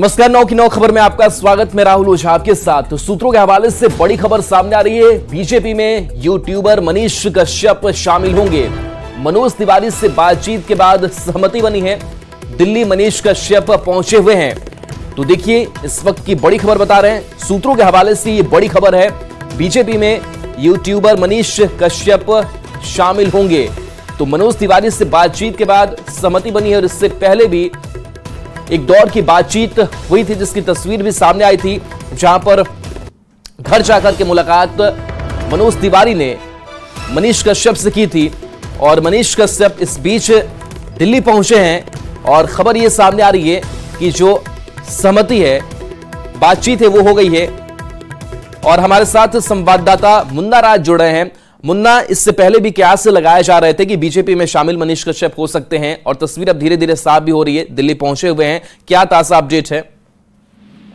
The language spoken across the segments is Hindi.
नमस्कार, 9 की 9 खबर में आपका स्वागत। मैं राहुल ओझा आपके साथ। तो सूत्रों के हवाले से बड़ी खबर सामने आ रही है। बीजेपी में यूट्यूबर मनीष कश्यप शामिल होंगे। मनोज तिवारी से बातचीत के बाद सहमति बनी है। दिल्ली मनीष कश्यप पहुंचे हुए हैं। तो देखिए, इस वक्त की बड़ी खबर बता रहे हैं। सूत्रों के हवाले से ये बड़ी खबर है। बीजेपी में यूट्यूबर मनीष कश्यप शामिल होंगे। तो मनोज तिवारी से बातचीत के बाद सहमति बनी है और इससे पहले भी एक दौर की बातचीत हुई थी, जिसकी तस्वीर भी सामने आई थी, जहां पर घर जाकर के मुलाकात मनोज तिवारी ने मनीष कश्यप से की थी। और मनीष कश्यप इस बीच दिल्ली पहुंचे हैं और खबर यह सामने आ रही है कि जो सहमति है, बातचीत है, वो हो गई है। और हमारे साथ संवाददाता मुन्ना राज जुड़ रहे हैं। मुन्ना, इससे पहले भी कयास लगाए जा रहे थे कि बीजेपी में शामिल मनीष कश्यप हो सकते हैं और तस्वीर अब धीरे धीरे साफ भी हो रही है। दिल्ली पहुंचे हुए हैं, क्या ताजा अपडेट है?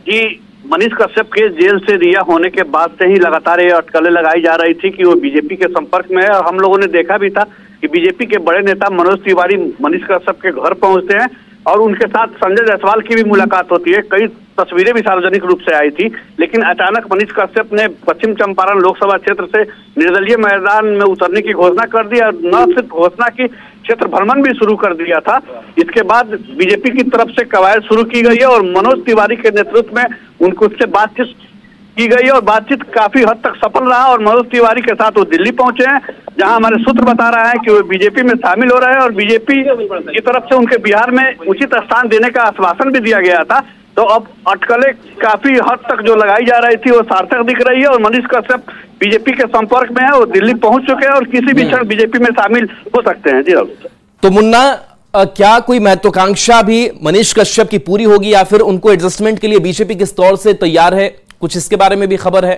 जी, मनीष कश्यप के जेल से रिहा होने के बाद से ही लगातार ये अटकलें लगाई जा रही थी कि वो बीजेपी के संपर्क में है। और हम लोगों ने देखा भी था कि बीजेपी के बड़े नेता मनोज तिवारी मनीष कश्यप के घर पहुंचते हैं और उनके साथ संजय जायसवाल की भी मुलाकात होती है। कई तस्वीरें भी सार्वजनिक रूप से आई थी, लेकिन अचानक मनीष कश्यप ने पश्चिम चंपारण लोकसभा क्षेत्र से निर्दलीय मैदान में उतरने की घोषणा कर दी और न सिर्फ घोषणा की, क्षेत्र भ्रमण भी शुरू कर दिया था। इसके बाद बीजेपी की तरफ से कवायद शुरू की गई है और मनोज तिवारी के नेतृत्व में उनसे बातचीत की गई और बातचीत काफी हद तक सफल रहा। और मनोज तिवारी के साथ वो दिल्ली पहुंचे हैं, जहां हमारे सूत्र बता रहा है कि वो बीजेपी में शामिल हो रहे हैं और बीजेपी की तरफ से उनके बिहार में उचित स्थान देने का आश्वासन भी दिया गया था। तो अब अटकलें काफी हद तक जो लगाई जा रही थी वो सार्थक दिख रही है और मनीष कश्यप बीजेपी के संपर्क में है, वो दिल्ली पहुंच चुके हैं और किसी भी क्षण बीजेपी में शामिल हो सकते हैं। जी तो मुन्ना, क्या कोई महत्वाकांक्षा भी मनीष कश्यप की पूरी होगी या फिर उनको एडजस्टमेंट के लिए बीजेपी किस तौर से तैयार है? कुछ इसके बारे में भी खबर है?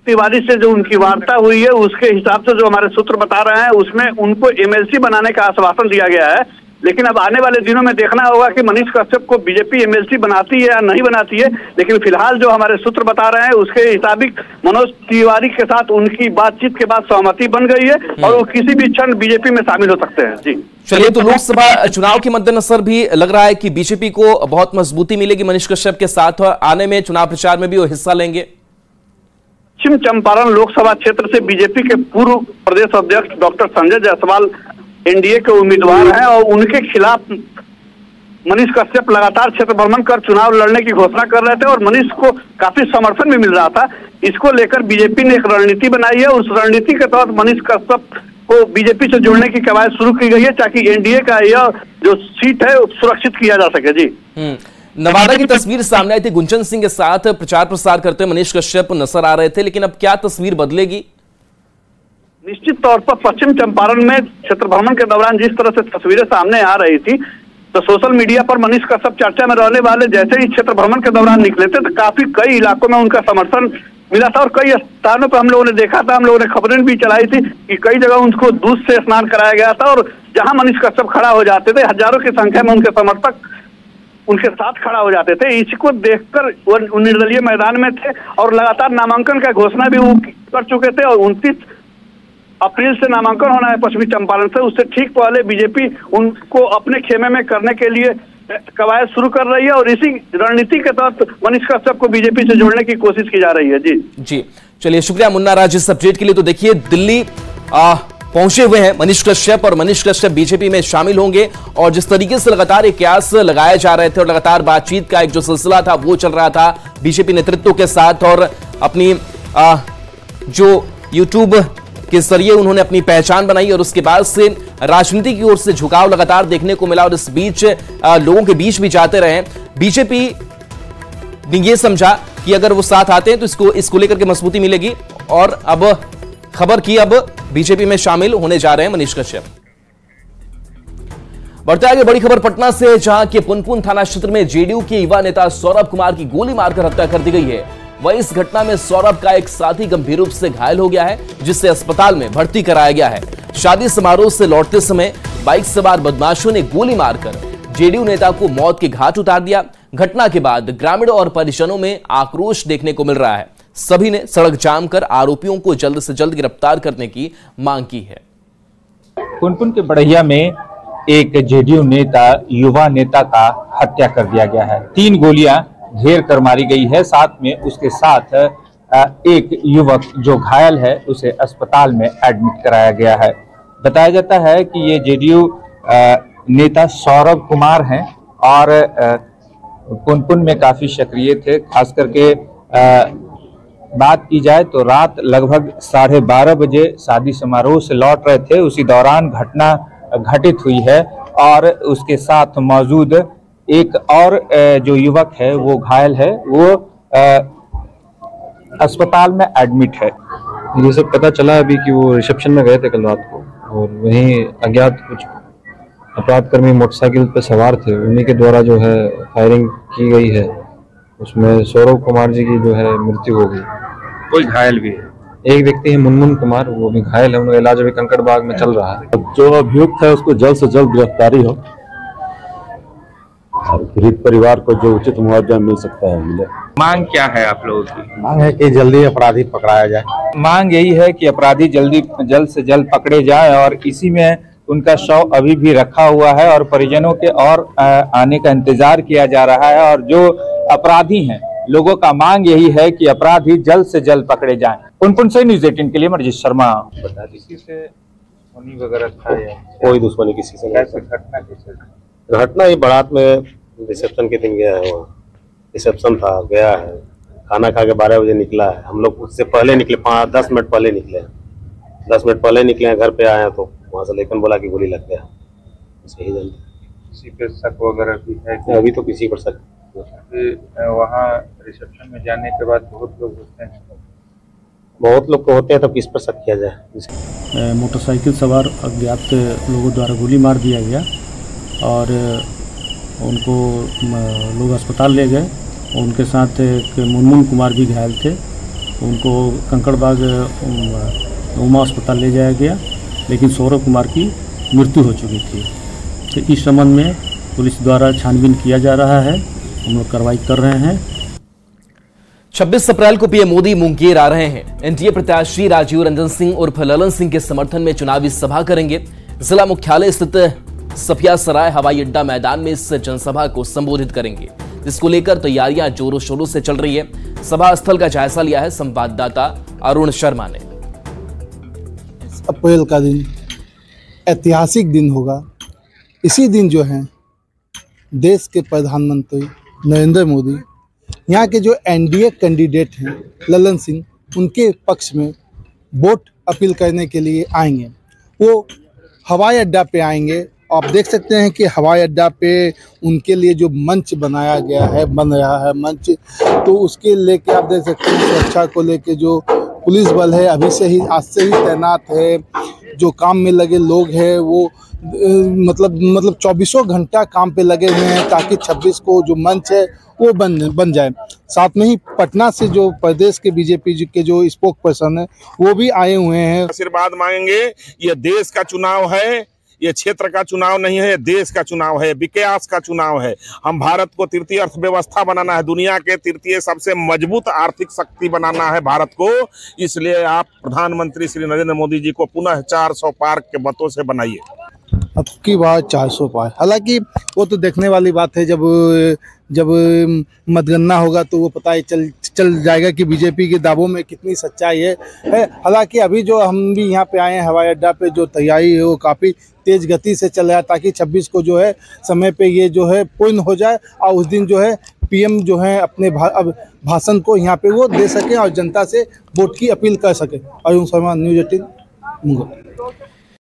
तिवारी से जो उनकी वार्ता हुई है उसके हिसाब से जो हमारे सूत्र बता रहे हैं उसमें उनको एमएलसी बनाने का आश्वासन दिया गया है। लेकिन अब आने वाले दिनों में देखना होगा कि मनीष कश्यप को बीजेपी एमएलसी बनाती है या नहीं बनाती है। लेकिन फिलहाल जो हमारे सूत्र बता रहे हैं उसके मुताबिक मनोज तिवारी के साथ उनकी बातचीत के बाद सहमति बन गई है और वो किसी भी क्षण बीजेपी में शामिल हो सकते हैं। जी चलिए, तो लोकसभा चुनाव के मद्देनजर भी लग रहा है कि बीजेपी को बहुत मजबूती मिलेगी मनीष कश्यप के साथ आने में, चुनाव प्रचार में भी वो हिस्सा लेंगे। पश्चिम चंपारण लोकसभा क्षेत्र से बीजेपी के पूर्व प्रदेश अध्यक्ष डॉक्टर संजय जायसवाल एनडीए के उम्मीदवार हैं और उनके खिलाफ मनीष कश्यप लगातार क्षेत्र भ्रमण कर चुनाव लड़ने की घोषणा कर रहे थे और मनीष को काफी समर्थन भी मिल रहा था। इसको लेकर बीजेपी ने एक रणनीति बनाई है। उस रणनीति के तहत मनीष कश्यप को बीजेपी से जोड़ने की कवायद शुरू की गई है ताकि एनडीए का यह जो सीट है सुरक्षित किया जा सके। जी, नवादा की तस्वीर सामने आई थी। गुंजन सिंह के साथ प्रचार प्रसार करते मनीष कश्यप नजर आ रहे थे, लेकिन अब क्या तस्वीर बदलेगी? निश्चित तौर पर पश्चिम चंपारण में क्षेत्र भ्रमण के दौरान जिस तरह से तस्वीरें सामने आ रही थी, तो सोशल मीडिया पर मनीष कश्यप चर्चा में रहने वाले जैसे ही क्षेत्र भ्रमण के दौरान निकले थे तो काफी कई इलाकों में उनका समर्थन मिला था और कई स्थानों पर हम लोगों ने देखा था, हम लोगों ने खबरें भी चलाई थी कि कई जगह उनको दूध से स्नान कराया गया था और जहां मनीष कश्यप खड़ा हो जाते थे हजारों की संख्या में उनके समर्थक उनके साथ खड़ा हो जाते थे। इसको देखकर वो निर्दलीय मैदान में थे और लगातार नामांकन का घोषणा भी वो कर चुके थे और 29 अप्रैल से नामांकन होना है पश्चिमी चंपारण से। उससे ठीक पहले बीजेपी उनको अपने खेमे में करने के लिए कवायद शुरू कर रही है और इसी रणनीति के तहत मनीष कश्यप को बीजेपी से जोड़ने की कोशिश की जा रही है। जी चलिए, शुक्रिया मुन्ना राज इस अपडेट के लिए। तो देखिए, दिल्ली पहुंचे हुए हैं मनीष कश्यप और मनीष कश्यप बीजेपी में शामिल होंगे और जिस तरीके से लगातार एक कयास लगाए जा रहे थे और लगातार बातचीत का एक जो सिलसिला था वो चल रहा था बीजेपी नेतृत्व के साथ और अपनी जो यूट्यूब के जरिए उन्होंने अपनी पहचान बनाई और उसके बाद से राजनीति की ओर से झुकाव लगातार देखने को मिला और इस बीच लोगों के बीच भी जाते रहे। बीजेपी ने यह समझा कि अगर वो साथ आते हैं तो इसको लेकर के मजबूती मिलेगी और अब खबर की अब बीजेपी में शामिल होने जा रहे हैं मनीष कश्यप। बढ़ते आगे बड़ी खबर पटना से, जहां के पुनपुन थाना क्षेत्र में जेडीयू के युवा नेता सौरभ कुमार की गोली मारकर हत्या कर दी गई है। वहीं इस घटना में सौरभ का एक साथी गंभीर रूप से घायल हो गया है, जिसे अस्पताल में भर्ती कराया गया है। शादी समारोह से लौटते समय बाइक सवार बदमाशों ने गोली मारकर जेडीयू नेता को मौत के घाट उतार दिया। घटना के बाद ग्रामीण और परिजनों में आक्रोश देखने को मिल रहा है। सभी ने सड़क जाम कर आरोपियों को जल्द से जल्द गिरफ्तार करने की मांग की है। पुनपुन के बढ़ैया में एक जेडीयू नेता, युवा नेता का हत्या कर दिया गया है। 3 गोलियां घेर कर मारी गई है। साथ में उसके साथ एक युवक जो घायल है उसे अस्पताल में एडमिट कराया गया है। बताया जाता है कि ये जेडीयू नेता सौरभ कुमार हैं और पुनपुन में काफी सक्रिय थे। खास करके बात की जाए तो रात लगभग 12:30 बजे शादी समारोह से लौट रहे थे, उसी दौरान घटना घटित हुई है और उसके साथ मौजूद एक और जो युवक है वो घायल है, वो अस्पताल में एडमिट है। ये सब पता चला अभी कि वो रिसेप्शन में गए थे कल रात को और वहीं अज्ञात कुछ अपराधकर्मी मोटरसाइकिल पे सवार थे, उन्हीं के द्वारा जो है फायरिंग की गई है। उसमें सौरभ कुमार जी की जो है मृत्यु हो गई। कोई घायल भी है? एक व्यक्ति है मुनमुन कुमार, वो भी घायल है, उनका इलाज अभी कंकड़बाग में चल रहा है। जो अभियुक्त है उसको जल्द से जल्द गिरफ्तारी हो और पीड़ित परिवार को जो उचित मुआवजा मिल सकता है मिले। मांग क्या है आप लोगों की? मांग है कि जल्दी अपराधी पकड़ाया जाए। मांग यही है कि अपराधी जल्द से जल्द पकड़े जाए और इसी में उनका शव अभी भी रखा हुआ है और परिजनों के और आने का इंतजार किया जा रहा है। और जो अपराधी हैं, लोगों का मांग यही है कि अपराधी जल्द से जल्द पकड़े जाएं। पुनपुन से न्यूज़ 18 के लिए मर्जिद शर्मा। बता किसी से होनी वगैरह था या कोई दुश्मनी किसी से नहीं। घटना कैसे? घटना ही बारात में रिसेप्शन के दिन गया है, वहाँ रिसेप्शन था, गया है, खाना खा के 12 बजे निकला है। हम लोग उससे पहले निकले, 5-10 मिनट पहले निकले हैं। 10 मिनट पहले निकले हैं, घर पे आए हैं तो वहाँ से लेकिन बोला कि गोली लग गया। सही जानते किसी पे शक वगैरह भी है? अभी तो किसी पर शक। वहाँ रिसेप्शन में जाने के बाद बहुत लोग होते हैं, बहुत लोग को होते हैं, तो किस पर शक किया जाए? मोटरसाइकिल सवार अज्ञात लोगों द्वारा गोली मार दिया गया और उनको लोग अस्पताल ले गए। उनके साथ एक मुनमुन कुमार भी घायल थे, उनको कंकड़बाग उमा अस्पताल ले जाया गया, लेकिन सौरभ कुमार की मृत्यु हो चुकी थी। तो इस संबंध में पुलिस द्वारा छानबीन किया जा रहा है, हम लोग कार्रवाई कर रहे हैं। 26 अप्रैल को पीएम मोदी मुंगेर आ रहे हैं। एनडीए प्रत्याशी राजीव रंजन सिंह उर्फ ललन सिंह के समर्थन में चुनावी सभा करेंगे। जिला मुख्यालय स्थित सफिया सराय हवाई अड्डा मैदान में इस जनसभा को संबोधित करेंगे, जिसको लेकर तैयारियां जोरों शोरों से चल रही है। सभा स्थल का जायजा लिया है संवाददाता अरुण शर्मा ने। अप्रैल का दिन ऐतिहासिक दिन होगा। इसी दिन जो है देश के प्रधानमंत्री नरेंद्र मोदी, यहाँ के जो एनडीए कैंडिडेट हैं ललन सिंह, उनके पक्ष में वोट अपील करने के लिए आएंगे। वो हवाई अड्डा पे आएंगे। आप देख सकते हैं कि हवाई अड्डा पे उनके लिए जो मंच बनाया गया है, बन रहा है मंच, तो उसके लेके आप देख सकते हैं सुरक्षा को लेके जो पुलिस बल है अभी से ही, आज से ही तैनात है। जो काम में लगे लोग हैं वो मतलब 24 घंटा काम पे लगे हुए हैं ताकि 26 को जो मंच है वो बन जाए। साथ में ही पटना से जो प्रदेश के बीजेपी के जो स्पोक पर्सन है वो भी आए हुए हैं। आशीर्वाद मांगेंगे। ये देश का चुनाव है, ये क्षेत्र का चुनाव नहीं है, देश का चुनाव है, विकास का चुनाव है। हम भारत को तृतीय अर्थव्यवस्था बनाना है, दुनिया के तृतीय सबसे मजबूत आर्थिक शक्ति बनाना है भारत को। इसलिए आप प्रधानमंत्री श्री नरेंद्र मोदी जी को पुनः 400 पार के मतों से बनाइए। अब की बार 400 पार, हालांकि वो तो देखने वाली बात है। जब मतगणना होगा तो वो पता ही चल जाएगा कि बीजेपी के दावों में कितनी सच्चाई है। हालांकि अभी जो हम भी यहाँ पे आए हैं हवाई अड्डा पे, जो तैयारी है वो काफ़ी तेज गति से चल रहा है ताकि 26 को जो है समय पे ये जो है पूर्ण हो जाए और उस दिन जो है पीएम जो है अपने भाषण को यहाँ पे वो दे सके और जनता से वोट की अपील कर सके। अरुण शर्मा, न्यूज़ 18 मुंगेर।